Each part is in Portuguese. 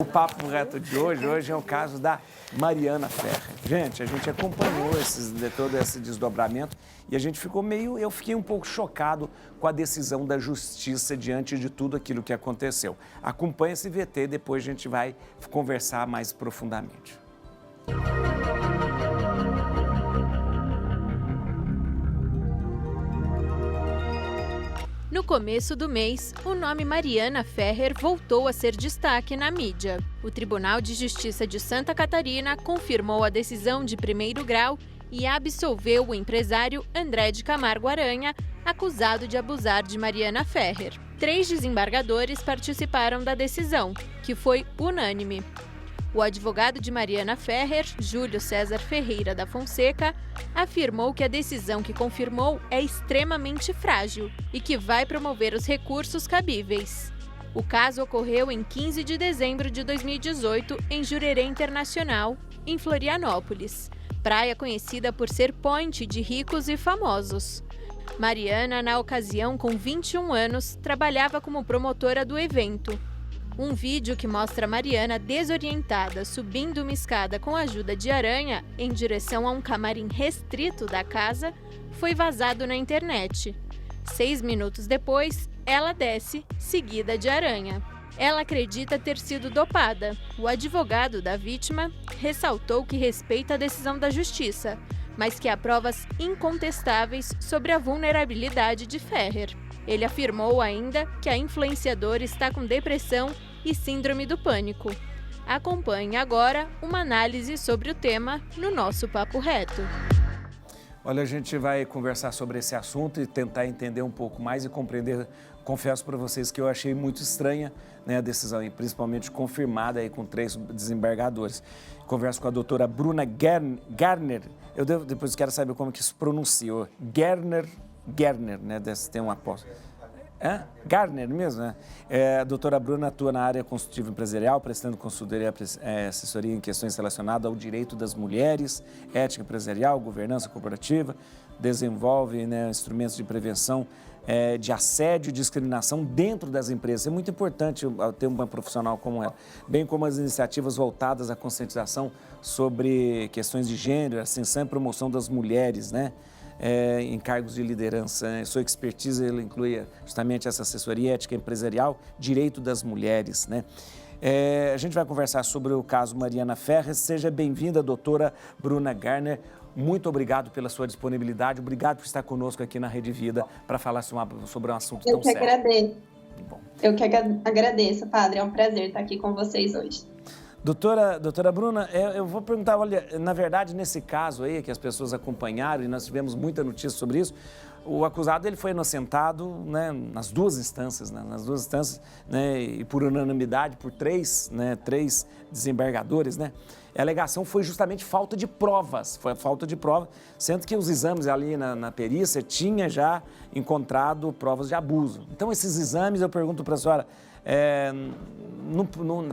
O Papo Reto de hoje é o caso da Mariana Ferrer. Gente, a gente acompanhou todo esse desdobramento e a gente ficou eu fiquei um pouco chocado com a decisão da justiça diante de tudo aquilo que aconteceu. Acompanhe esse VT, depois a gente vai conversar mais profundamente. No começo do mês, o nome Mariana Ferrer voltou a ser destaque na mídia. O Tribunal de Justiça de Santa Catarina confirmou a decisão de primeiro grau e absolveu o empresário André de Camargo Aranha, acusado de abusar de Mariana Ferrer. 3 desembargadores participaram da decisão, que foi unânime. O advogado de Mariana Ferrer, Júlio César Ferreira da Fonseca, afirmou que a decisão que confirmou é extremamente frágil e que vai promover os recursos cabíveis. O caso ocorreu em 15 de dezembro de 2018 em Jurerê Internacional, em Florianópolis, praia conhecida por ser point de ricos e famosos. Mariana, na ocasião com 21 anos, trabalhava como promotora do evento. Um vídeo que mostra Mariana desorientada subindo uma escada com a ajuda de Aranha em direção a um camarim restrito da casa foi vazado na internet. 6 minutos depois, ela desce, seguida de Aranha. Ela acredita ter sido dopada. O advogado da vítima ressaltou que respeita a decisão da justiça, mas que há provas incontestáveis sobre a vulnerabilidade de Ferrer. Ele afirmou ainda que a influenciadora está com depressão e síndrome do pânico. Acompanhe agora uma análise sobre o tema no nosso Papo Reto. Olha, a gente vai conversar sobre esse assunto e tentar entender um pouco mais e compreender. Confesso para vocês que eu achei muito estranha, né, a decisão, e principalmente confirmada aí com 3 desembargadores. Converso com a doutora Bruna Garner. Depois quero saber como que se pronunciou. Garner, né? Tem um apóstolo. Garner mesmo, né? A doutora Bruna atua na área consultiva empresarial, prestando consultoria, assessoria em questões relacionadas ao direito das mulheres, ética empresarial, governança corporativa, desenvolve, né, instrumentos de prevenção de assédio e discriminação dentro das empresas. É muito importante ter uma profissional como ela, bem como as iniciativas voltadas à conscientização sobre questões de gênero, ascensão e promoção das mulheres, né? Em cargos de liderança. Sua expertise ela inclui justamente essa assessoria ética empresarial, direito das mulheres, né? A gente vai conversar sobre o caso Mariana Ferrer. Seja bem-vinda, doutora Bruna Garner. Muito obrigado pela sua disponibilidade, obrigado por estar conosco aqui na Rede Vida para falar sobre um assunto tão sério. Eu que agradeço, padre, é um prazer estar aqui com vocês hoje. Doutora Bruna, eu vou perguntar, olha, na verdade, nesse caso aí, que as pessoas acompanharam e nós tivemos muita notícia sobre isso, o acusado ele foi inocentado, né, nas duas instâncias, né, e por unanimidade, por 3 desembargadores, né. A alegação foi justamente falta de provas, sendo que os exames ali na perícia tinha já encontrado provas de abuso. Então, esses exames, eu pergunto para a senhora,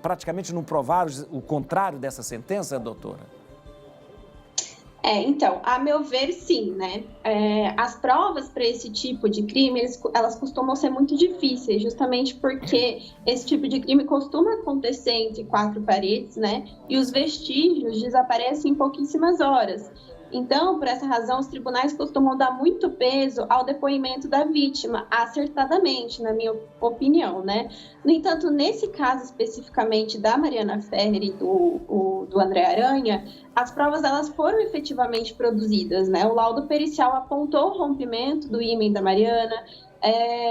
praticamente não provaram o contrário dessa sentença, doutora? Então, a meu ver, sim, né? As provas para esse tipo de crime, elas costumam ser muito difíceis, justamente porque esse tipo de crime costuma acontecer entre 4 paredes, né? E os vestígios desaparecem em pouquíssimas horas. Então, por essa razão, os tribunais costumam dar muito peso ao depoimento da vítima, acertadamente, na minha opinião, né? No entanto, nesse caso especificamente da Mariana Ferrer e do André Aranha, as provas elas foram efetivamente produzidas, né? O laudo pericial apontou o rompimento do ímen da Mariana,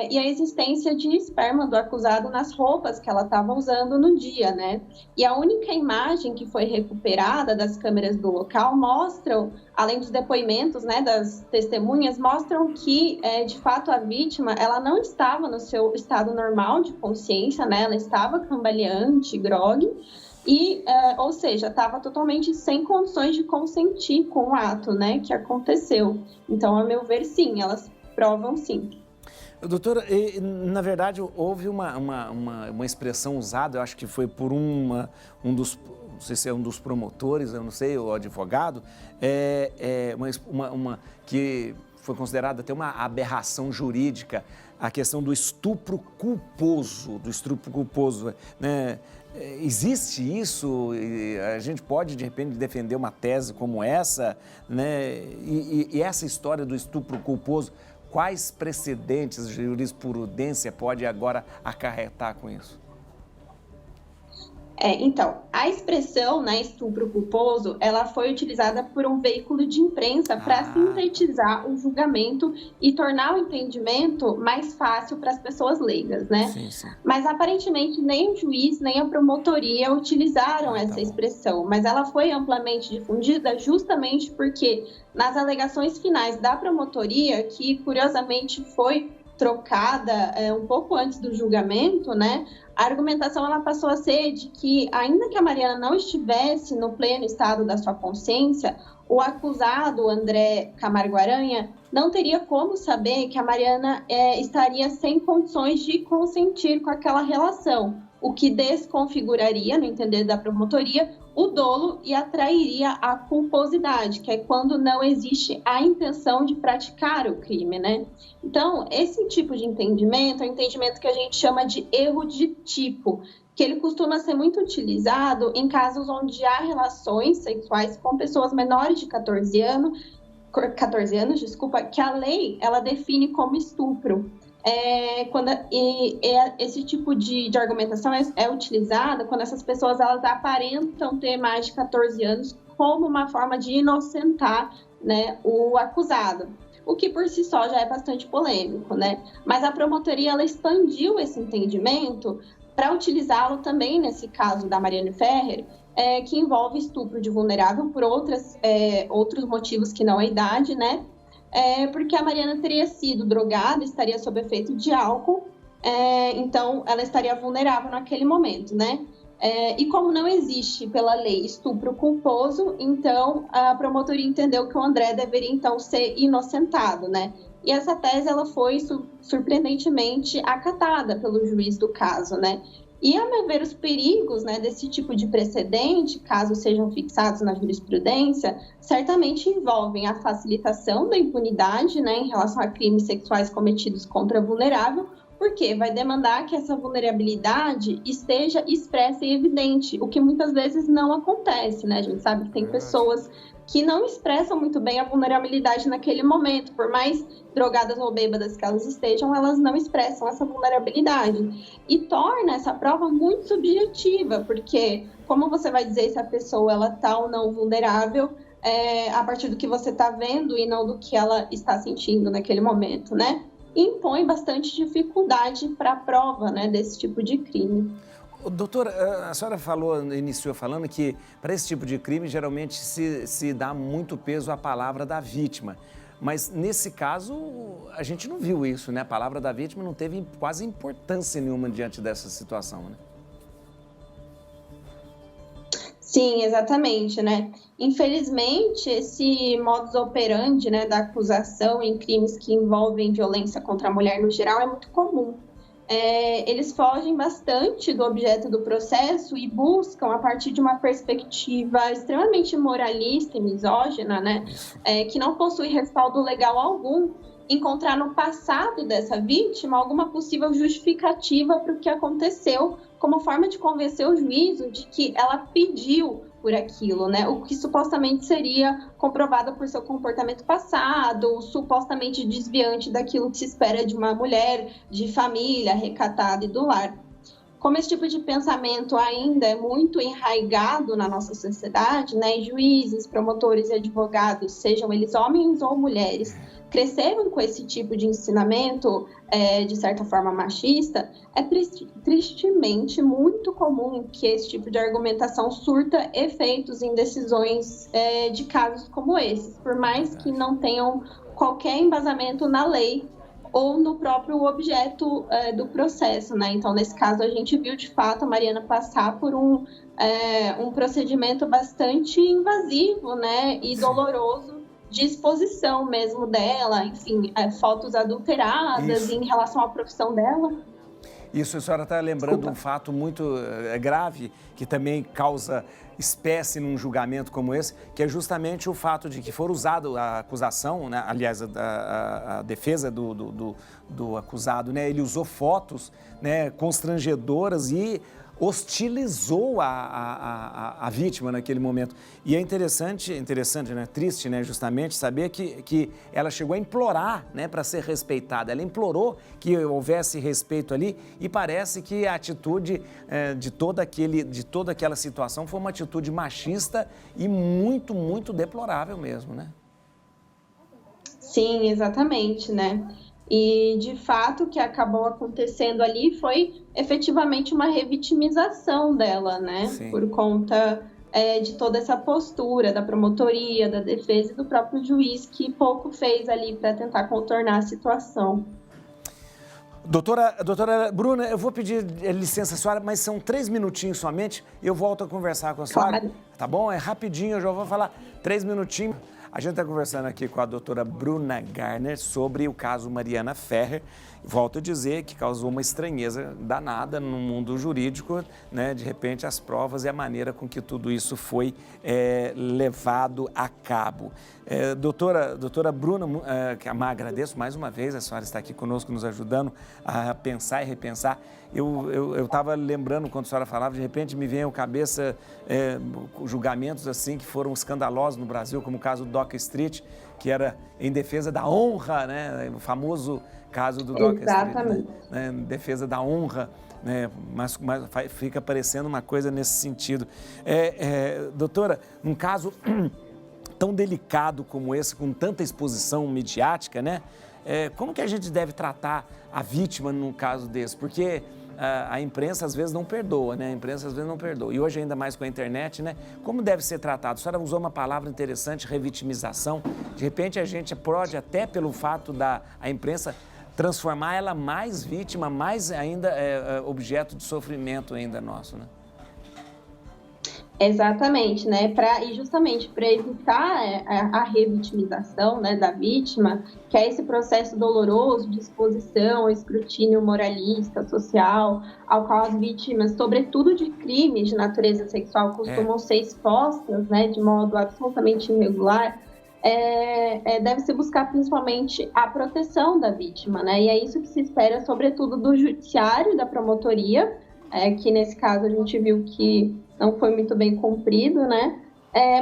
e a existência de esperma do acusado nas roupas que ela estava usando no dia, né? E a única imagem que foi recuperada das câmeras do local mostram, além dos depoimentos, né, das testemunhas, mostram que, de fato, a vítima, ela não estava no seu estado normal de consciência, né? Ela estava cambaleante, grogue, ou seja, estava totalmente sem condições de consentir com o ato, né, que aconteceu. Então, a meu ver, sim, elas provam sim. Doutora, na verdade, houve uma expressão usada, eu acho que foi por um dos, não sei se é um dos promotores, eu não sei, o advogado, que foi considerada até uma aberração jurídica, a questão do estupro culposo, né? Existe isso? E a gente pode, de repente, defender uma tese como essa, né? E essa história do estupro culposo, quais precedentes de jurisprudência pode agora acarretar com isso? Então, a expressão, né, estupro culposo, ela foi utilizada por um veículo de imprensa para sintetizar o julgamento e tornar o entendimento mais fácil para as pessoas leigas, né? Sim. Mas, aparentemente, nem o juiz, nem a promotoria utilizaram essa expressão, mas ela foi amplamente difundida justamente porque, nas alegações finais da promotoria, que, curiosamente, foi trocada um pouco antes do julgamento, né? A argumentação ela passou a ser de que, ainda que a Mariana não estivesse no pleno estado da sua consciência, o acusado, André Camargo Aranha, não teria como saber que a Mariana estaria sem condições de consentir com aquela relação, o que desconfiguraria, no entender da promotoria, o dolo e atrairia a culposidade, que é quando não existe a intenção de praticar o crime, né? Então, esse tipo de entendimento é um entendimento que a gente chama de erro de tipo, que ele costuma ser muito utilizado em casos onde há relações sexuais com pessoas menores de 14 anos, que a lei ela define como estupro. Esse tipo de argumentação é utilizada quando essas pessoas elas aparentam ter mais de 14 anos como uma forma de inocentar, né, o acusado, o que por si só já é bastante polêmico, né? Mas a promotoria ela expandiu esse entendimento para utilizá-lo também nesse caso da Mariana Ferrer, que envolve estupro de vulnerável por outros motivos que não a idade, né? Porque a Mariana teria sido drogada, estaria sob efeito de álcool, então ela estaria vulnerável naquele momento, né? E como não existe pela lei estupro culposo, então a promotoria entendeu que o André deveria então ser inocentado, né? E essa tese ela foi surpreendentemente acatada pelo juiz do caso, né? E, a meu ver, os perigos, né, desse tipo de precedente, caso sejam fixados na jurisprudência, certamente envolvem a facilitação da impunidade, né, em relação a crimes sexuais cometidos contra vulnerável, porque vai demandar que essa vulnerabilidade esteja expressa e evidente, o que muitas vezes não acontece, né? A gente sabe que tem pessoas que não expressam muito bem a vulnerabilidade naquele momento, por mais drogadas ou bêbadas que elas estejam, elas não expressam essa vulnerabilidade. E torna essa prova muito subjetiva, porque como você vai dizer se a pessoa ela está ou não vulnerável a partir do que você está vendo e não do que ela está sentindo naquele momento, né? E impõe bastante dificuldade para a prova, né, desse tipo de crime. Doutora, a senhora iniciou falando que para esse tipo de crime geralmente se dá muito peso à palavra da vítima. Mas nesse caso a gente não viu isso, né? A palavra da vítima não teve quase importância nenhuma diante dessa situação, né? Sim, exatamente, né? Infelizmente, esse modus operandi, né, da acusação em crimes que envolvem violência contra a mulher no geral é muito comum. Eles fogem bastante do objeto do processo e buscam, a partir de uma perspectiva extremamente moralista e misógina, né, que não possui respaldo legal algum, encontrar no passado dessa vítima alguma possível justificativa para o que aconteceu, como forma de convencer o juízo de que ela pediu por aquilo, né? O que supostamente seria comprovado por seu comportamento passado, supostamente desviante daquilo que se espera de uma mulher de família, recatada e do lar. Como esse tipo de pensamento ainda é muito enraizado na nossa sociedade, né? E juízes, promotores e advogados, sejam eles homens ou mulheres, cresceram com esse tipo de ensinamento, de certa forma machista, é tristemente muito comum que esse tipo de argumentação surta efeitos em decisões de casos como esses, por mais que não tenham qualquer embasamento na lei ou no próprio objeto do processo, né? Então, nesse caso, a gente viu, de fato, a Mariana passar por um procedimento bastante invasivo, né, e doloroso, de exposição mesmo dela, enfim, fotos adulteradas em relação à profissão dela. Isso, a senhora está lembrando um fato muito grave, que também causa espécie num julgamento como esse, que é justamente o fato de que for usado a acusação, né? Aliás, a defesa do acusado, né? Ele usou fotos, né, constrangedoras e hostilizou a vítima naquele momento. E é interessante, né? Triste, né? Justamente saber que ela chegou a implorar, né? Para ser respeitada. Ela implorou que houvesse respeito ali e parece que a atitude de toda aquela situação foi uma atitude machista e muito, muito deplorável mesmo, né? Sim, exatamente, né? E, de fato, o que acabou acontecendo ali foi efetivamente uma revitimização dela, né? Sim. Por conta de toda essa postura da promotoria, da defesa e do próprio juiz, que pouco fez ali para tentar contornar a situação. Doutora Bruna, eu vou pedir licença à senhora, mas são 3 minutinhos somente, eu volto a conversar com a senhora. Claro. Tá bom? É rapidinho, eu já vou falar 3 minutinhos. A gente está conversando aqui com a doutora Bruna Garner sobre o caso Mariana Ferrer. Volto a dizer que causou uma estranheza danada no mundo jurídico, né? De repente, as provas e a maneira com que tudo isso foi levado a cabo. Doutora Bruna, agradeço mais uma vez, a senhora está aqui conosco nos ajudando a pensar e repensar. Eu estava lembrando, quando a senhora falava, de repente me vem à cabeça julgamentos assim que foram escandalosos no Brasil, como o caso do Doca Street, que era em defesa da honra, né? O famoso caso do Doca Street, né? Em defesa da honra, né? Mas fica parecendo uma coisa nesse sentido. Doutora, num caso tão delicado como esse, com tanta exposição midiática, né? Como que a gente deve tratar a vítima num caso desse? Porque a imprensa às vezes não perdoa, né? A imprensa às vezes não perdoa. E hoje ainda mais com a internet, né? Como deve ser tratado? A senhora usou uma palavra interessante, revitimização. De repente a gente pode, até pelo fato da imprensa, transformar ela mais vítima, mais ainda objeto de sofrimento ainda nosso, né? Exatamente, né? E justamente para evitar a revitimização, né, da vítima, que é esse processo doloroso de exposição ao escrutínio moralista, social, ao qual as vítimas, sobretudo de crimes de natureza sexual, costumam ser expostas, né, de modo absolutamente irregular, deve-se buscar principalmente a proteção da vítima, né? E é isso que se espera, sobretudo, do judiciário e da promotoria, que nesse caso a gente viu que não foi muito bem cumprido, né?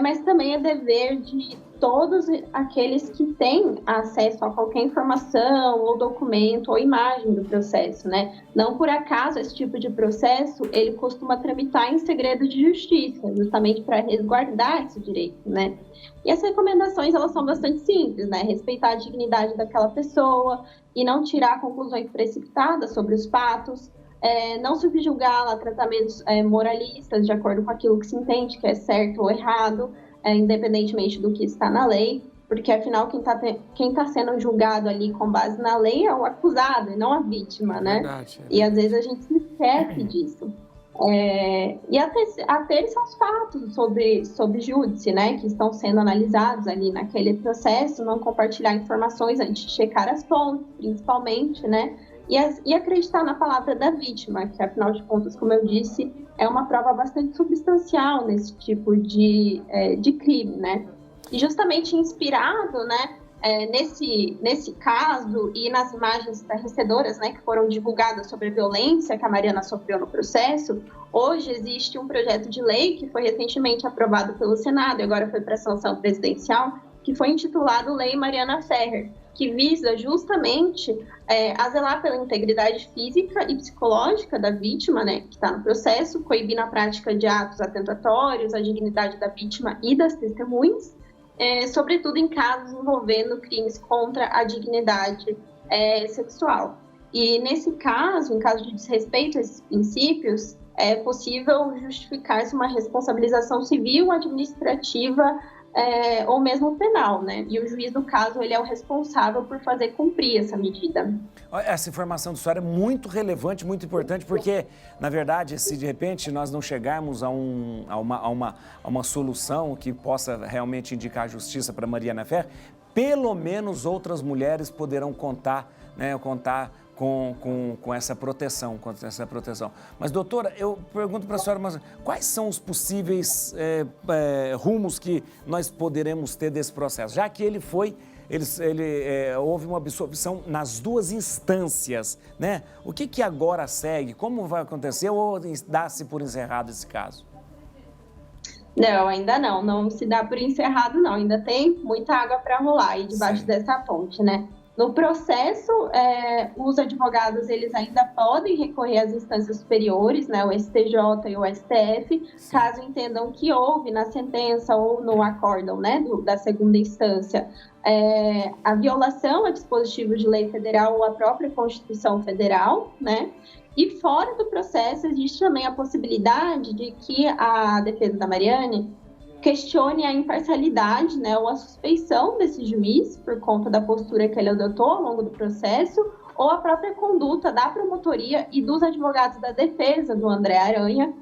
Mas também é dever de todos aqueles que têm acesso a qualquer informação, ou documento, ou imagem do processo, né? Não por acaso esse tipo de processo, ele costuma tramitar em segredo de justiça, justamente para resguardar esse direito, né? E as recomendações, elas são bastante simples, né? Respeitar a dignidade daquela pessoa e não tirar conclusões precipitadas sobre os fatos, não subjugá-la a tratamentos moralistas de acordo com aquilo que se entende que é certo ou errado, independentemente do que está na lei, porque afinal quem está sendo julgado ali com base na lei é o acusado e não a vítima, né? Verdade. E às vezes a gente se esquece disso. E ater-se aos fatos sobre júdice, né, que estão sendo analisados ali naquele processo, não compartilhar informações antes de checar as fontes, principalmente, né? E acreditar na palavra da vítima, que, afinal de contas, como eu disse, é uma prova bastante substancial nesse tipo de crime, né? E justamente inspirado, né, nesse caso e nas imagens estarrecedoras, né, que foram divulgadas sobre a violência que a Mariana sofreu no processo, hoje existe um projeto de lei que foi recentemente aprovado pelo Senado e agora foi para a sanção presidencial, que foi intitulado Lei Mariana Ferrer, que visa justamente a zelar pela integridade física e psicológica da vítima, né, que está no processo, coibir na prática de atos atentatórios à dignidade da vítima e das testemunhas, sobretudo em casos envolvendo crimes contra a dignidade sexual. E nesse caso, em caso de desrespeito a esses princípios, é possível justificar-se uma responsabilização civil, administrativa, ou mesmo penal, né? E o juiz, no caso, ele é o responsável por fazer cumprir essa medida. Essa informação da senhora é muito relevante, muito importante, porque, na verdade, se de repente nós não chegarmos a uma solução que possa realmente indicar justiça para Mariana Ferrer, pelo menos outras mulheres poderão contar, né, com essa proteção, Mas, doutora, eu pergunto para a senhora, mas quais são os possíveis rumos que nós poderemos ter desse processo? Já que ele foi houve uma absolvição nas 2 instâncias, né? O que agora segue? Como vai acontecer ou dá-se por encerrado esse caso? Não, ainda não se dá por encerrado, não. Ainda tem muita água para rolar aí debaixo dessa ponte, né? No processo, os advogados, eles ainda podem recorrer às instâncias superiores, né, o STJ e o STF, caso entendam que houve na sentença ou no acórdão, né, da segunda instância, a violação a dispositivos de lei federal ou a própria Constituição Federal, né? E fora do processo, existe também a possibilidade de que a defesa da Mariane questione a imparcialidade, né, ou a suspeição desse juiz por conta da postura que ele adotou ao longo do processo, ou a própria conduta da promotoria e dos advogados da defesa do André Aranha,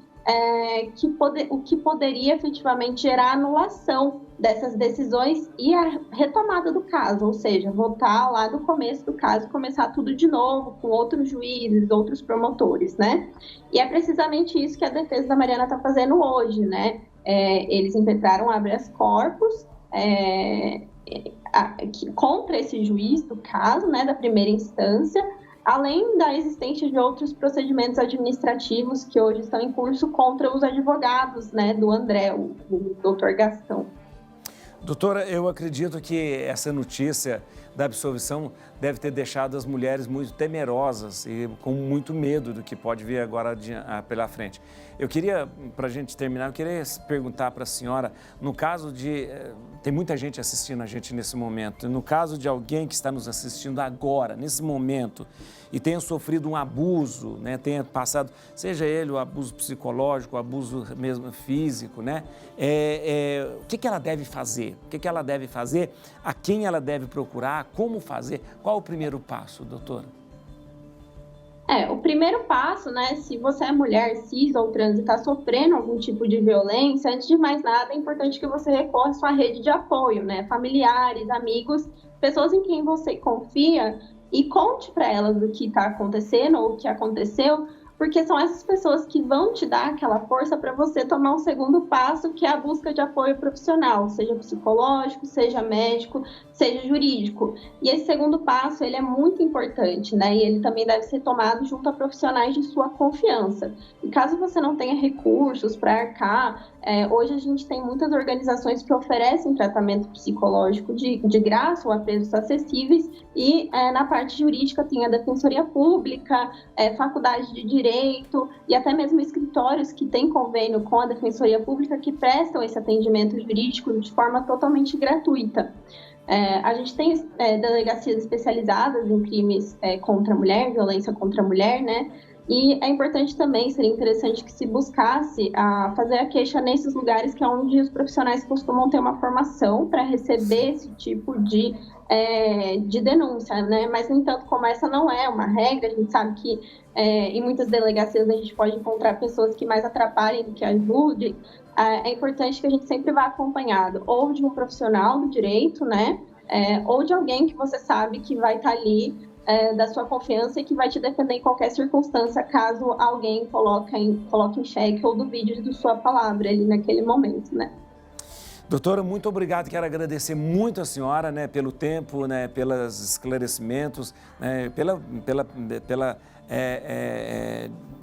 o que poderia efetivamente gerar anulação dessas decisões e a retomada do caso, ou seja, voltar lá do começo do caso e começar tudo de novo, com outros juízes, outros promotores, né? E é precisamente isso que a defesa da Mariana está fazendo hoje, né? Eles impetraram habeas corpus contra esse juiz do caso, né, da primeira instância, além da existência de outros procedimentos administrativos que hoje estão em curso contra os advogados, né, do André, o doutor Gastão. Doutora, eu acredito que essa notícia da absolvição deve ter deixado as mulheres muito temerosas e com muito medo do que pode vir agora pela frente. Eu queria, para a gente terminar, eu queria perguntar para a senhora, no caso de... Tem muita gente assistindo a gente nesse momento. No caso de alguém que está nos assistindo agora, nesse momento, e tenha sofrido um abuso, né, tenha passado, seja ele o abuso psicológico, o abuso mesmo físico, né, o que ela deve fazer? O que ela deve fazer? A quem ela deve procurar? Como fazer? Qual o primeiro passo, doutora? O primeiro passo, né, se você é mulher cis ou trans e está sofrendo algum tipo de violência, antes de mais nada, é importante que você recorra à sua rede de apoio, né, familiares, amigos, pessoas em quem você confia e conte para elas o que está acontecendo ou o que aconteceu, porque são essas pessoas que vão te dar aquela força para você tomar um segundo passo, que é a busca de apoio profissional, seja psicológico, seja médico, seja jurídico. E esse segundo passo, ele é muito importante, né? E ele também deve ser tomado junto a profissionais de sua confiança. E caso você não tenha recursos para arcar, hoje a gente tem muitas organizações que oferecem tratamento psicológico de graça ou a preços acessíveis, e na parte jurídica tem a Defensoria Pública, Faculdade de Direito e até mesmo escritórios que têm convênio com a Defensoria Pública que prestam esse atendimento jurídico de forma totalmente gratuita. A gente tem delegacias especializadas em crimes contra a mulher, violência contra a mulher, né? E é importante também, seria interessante que se buscasse fazer a queixa nesses lugares que é onde os profissionais costumam ter uma formação para receber esse tipo de denúncia, né? Mas, no entanto, como essa não é uma regra, a gente sabe que em muitas delegacias a gente pode encontrar pessoas que mais atrapalhem do que ajudem. É importante que a gente sempre vá acompanhado ou de um profissional do direito, né? Ou de alguém que você sabe que vai estar ali da sua confiança e que vai te defender em qualquer circunstância, caso alguém coloque em xeque ou duvide de sua palavra ali naquele momento, né? Doutora, muito obrigado. Quero agradecer muito a senhora, né, pelo tempo, né, pelos esclarecimentos, né,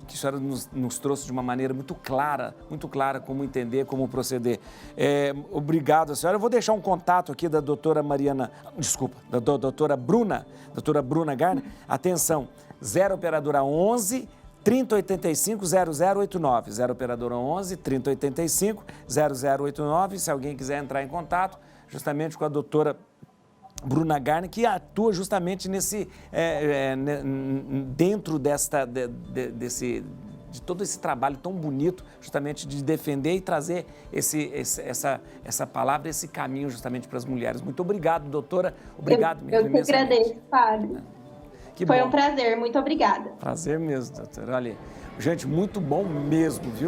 que a senhora nos trouxe de uma maneira muito clara como entender, como proceder. Obrigado a senhora. Eu vou deixar um contato aqui da doutora da doutora Bruna Garner. Atenção, 0 operadora 11 3085 0089, 0 operadora 11 3085 0089, se alguém quiser entrar em contato, justamente com a doutora Bruna Garner, que atua justamente dentro de todo esse trabalho tão bonito, justamente de defender e trazer essa palavra, esse caminho justamente para as mulheres. Muito obrigado, doutora. Obrigado mesmo. Eu que agradeço, Fábio. Foi um prazer, muito obrigada. Prazer mesmo, doutora. Olha, gente, muito bom mesmo, viu?